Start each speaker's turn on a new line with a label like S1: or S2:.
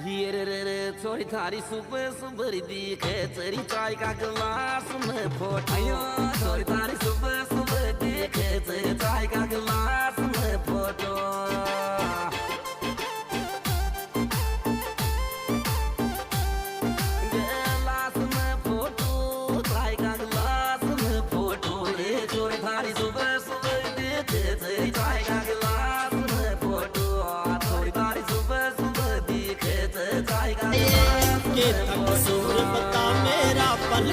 S1: ये रे रे रे छोरी थारी सुबह सुबह दिखे तेरी चाय का गिलास में फोटो छोरी थारी सुबह सुबह दिखे तेरी चाय का गिलास में फोटो गिलास में फोटो चाय का गिलास में फोटो रे छोरी थारी सुबह सुबह दिखे तेरी चाय का गिलास में फोटो छोरी थारी सुबह सुबह दिखे तेरी चाय का गिलास में फोटो
S2: के तक सूर बता मेरा पल